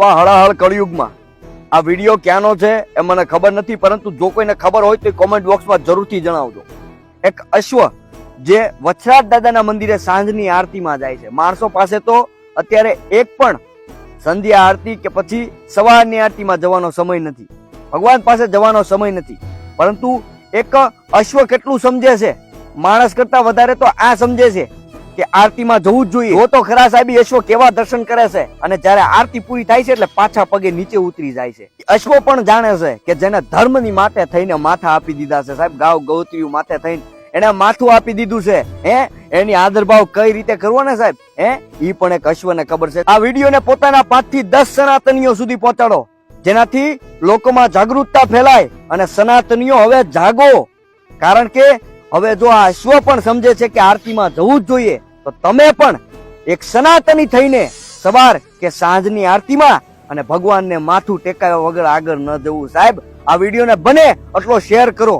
આવા હળહળ કળિયુગમાં આ વિડીયો ક્યાંનો છે એ મને ખબર નથી, પરંતુ જો કોઈને ખબર હોય તો કોમેન્ટ બોક્સમાં જરૂરથી જણાવજો. એક અશ્વ જે વછરાજ દાદાના મંદિરે સાંજની આરતીમાં જાય છે. માણસો પાસે તો અત્યારે એક પણ સંધ્યા આરતી કે પછી સવારની આરતીમાં જવાનો સમય નથી, ભગવાન પાસે જવાનો સમય નથી, પરંતુ એક અશ્વ કેટલું સમજે છે, માણસ કરતા વધારે તો આ સમજે છે કે આરતીમાં જવું જ જોઈએ. જો તો ખરા સાહેબ અશ્વ કેવા દર્શન કરે છે, અને જ્યારે આરતી પૂરી થાય છે એટલે પાછા પગે નીચે ઉતરી જાય છે. અશ્વ પણ જાણે છે કે જેને ધર્મની માટે થઈને માથા આપી દીધા છે સાહેબ, ગાવ ગૌત્રીયું માથે થઈને એને માથું આપી દીધું છે, એની આદરભાવ કઈ રીતે કરવો ને સાહેબ, ઈ પણ એક અશ્વને ખબર છે. આ વિડીયોને પોતાના 5 થી 10 સનાતનીઓ સુધી પહોંચાડો, જેનાથી લોકોમાં જાગૃતતા ફેલાય અને સનાતનીઓ હવે જાગો. કારણ કે હવે જો આ અશ્વ પણ સમજે છે કે આરતીમાં જવું જ જોઈએ, તો તમે પણ એક સનાતની થઈને સવાર કે સાંજની આરતીમાં અને ભગવાનને માથું ટેકાવ્યા વગર આગળ ન જવું. સાહેબ આ વિડીયોને બને એટલો શેર કરો.